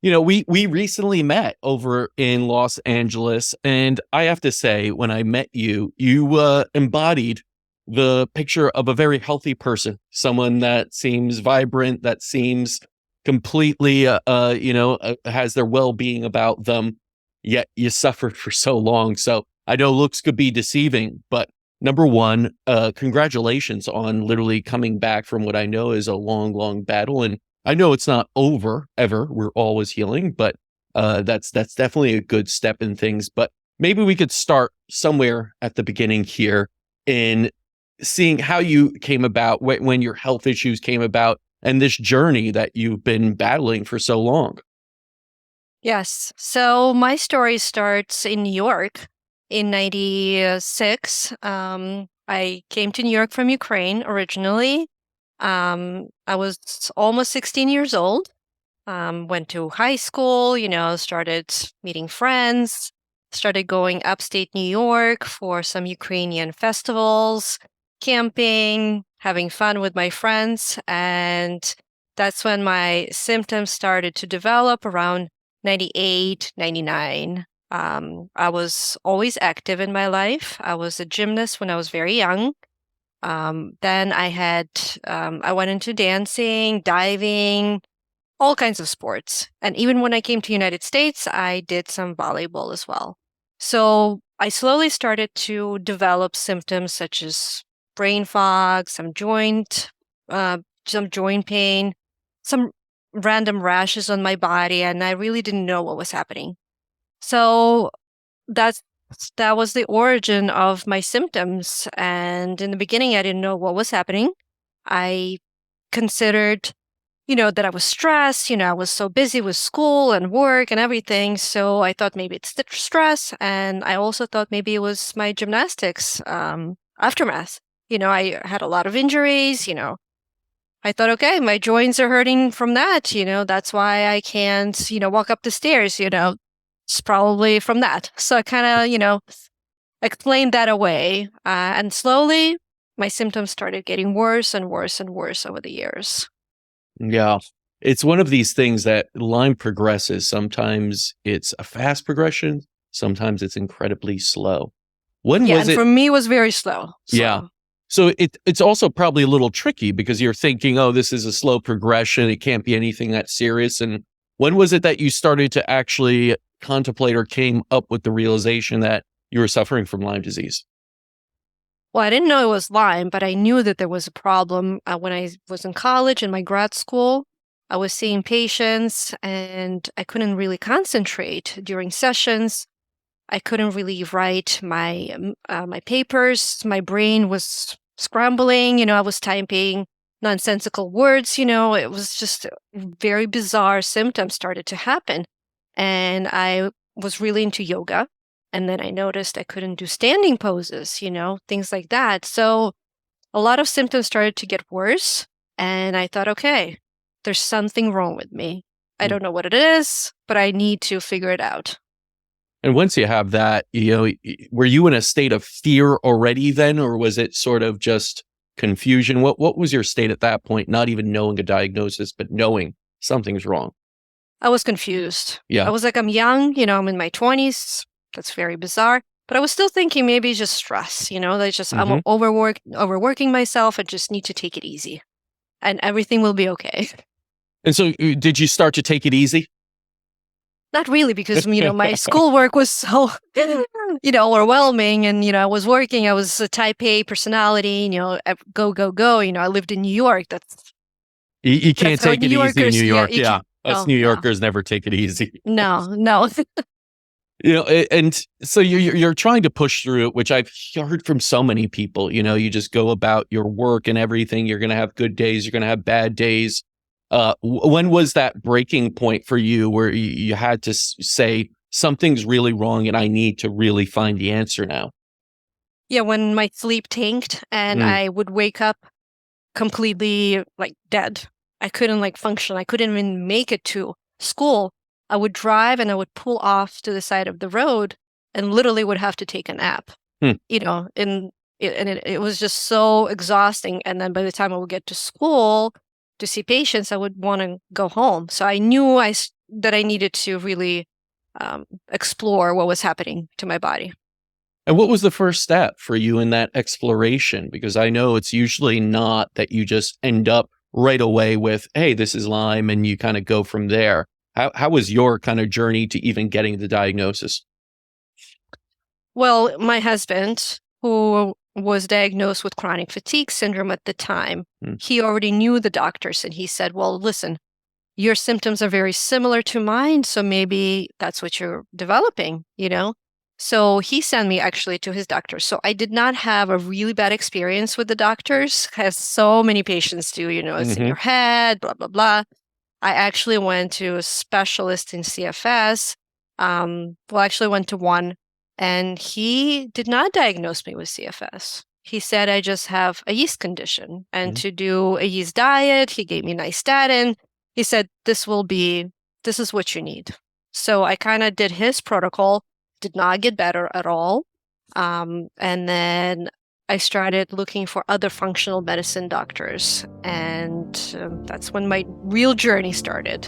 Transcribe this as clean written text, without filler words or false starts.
We recently met over in Los Angeles, and I have to say, when I met you, you embodied the picture of a very healthy person, someone that seems vibrant, that seems completely, has their well-being about them. Yet you suffered for so long. So I know looks could be deceiving, but number one, congratulations on literally coming back from what I know is a long, long battle. And I know it's not over ever. We're always healing, but that's definitely a good step in things. But maybe we could start somewhere at the beginning here in seeing how you came about, when your health issues came about, and this journey that you've been battling for so long. Yes. So my story starts in New York in 96. I came to New York from Ukraine originally. I was almost 16 years old. Went to high school, started meeting friends, started going upstate New York for some Ukrainian festivals, camping, having fun with my friends. And that's when my symptoms started to develop around 98, 99. I was always active in my life. I was a gymnast when I was very young. Then I went into dancing, diving, all kinds of sports. And even when I came to United States, I did some volleyball as well. So I slowly started to develop symptoms such as brain fog, some joint pain, some random rashes on my body, and I really didn't know what was happening. So that's that was the origin of my symptoms. And in the beginning, I didn't know what was happening. I considered, that I was stressed. I was so busy with school and work and everything. So I thought maybe it's the stress. And I also thought maybe it was my gymnastics aftermath. I had a lot of injuries. I thought, okay, my joints are hurting from that. That's why I can't, walk up the stairs. It's probably from that. So I kind of, explained that away. And slowly, my symptoms started getting worse and worse and worse over the years. Yeah. It's one of these things that Lyme progresses. Sometimes it's a fast progression, sometimes it's incredibly slow. When Yeah, was and it? for me, it was very slow. Yeah. Slow. So it's also probably a little tricky because you're thinking, oh, this is a slow progression. It can't be anything that serious. And when was it that you started to actually contemplate or came up with the realization that you were suffering from Lyme disease? Well, I didn't know it was Lyme, but I knew that there was a problem when I was in college in my grad school. I was seeing patients and I couldn't really concentrate during sessions. I couldn't really write my papers. My brain was scrambling. I was typing nonsensical words. It was just very bizarre symptoms started to happen. And I was really into yoga. And then I noticed I couldn't do standing poses, things like that. So a lot of symptoms started to get worse. And I thought, okay, there's something wrong with me. I Mm. don't know what it is, but I need to figure it out. And once you have that, were you in a state of fear already then, or was it sort of just confusion? What was your state at that point? Not even knowing a diagnosis, but knowing something's wrong. I was confused. I Yeah. was like, I'm young, I'm in my 20s. That's very bizarre. But I was still thinking maybe it's just stress, that's just Hmm. I'm overworking myself. I just need to take it easy and everything will be okay. And so, did you start to take it easy? Not really, because, my schoolwork was so, overwhelming. And, I was working, I was a type A personality, go, go, go. I lived in New York. You can't That's how take New it easy in New Yorkers, yeah, York. you Yeah. can. Us Oh, New no, Yorkers never take it easy. no, no. And so you're trying to push through it, which I've heard from so many people. You just go about your work and everything. You're going to have good days. You're going to have bad days. When was that breaking point for you where you had to say something's really wrong and I need to really find the answer now? Yeah, when my sleep tanked and Mm. I would wake up completely like dead. I couldn't like function. I couldn't even make it to school. I would drive and I would pull off to the side of the road and literally would have to take a nap, Hmm. it was just so exhausting. And then by the time I would get to school to see patients, I would want to go home. So I knew that I needed to really explore what was happening to my body. And what was the first step for you in that exploration? Because I know it's usually not that you just end up right away with, hey, this is Lyme, and you kind of go from there. How was your kind of journey to even getting the diagnosis? Well, my husband, who was diagnosed with chronic fatigue syndrome at the time, Mm. he already knew the doctors, and he said, well, listen, your symptoms are very similar to mine, so maybe that's what you're developing, you know? So he sent me actually to his doctor. So I did not have a really bad experience with the doctors, as so many patients do, it's in Hmm. your head, blah, blah, blah. I actually went to a specialist in CFS. Well, I actually went to one, and he did not diagnose me with CFS. He said I just have a yeast condition, and Hmm. to do a yeast diet, he gave me nystatin. He said, this is what you need. So I kind of did his protocol, did not get better at all. And then I started looking for other functional medicine doctors. And that's when my real journey started.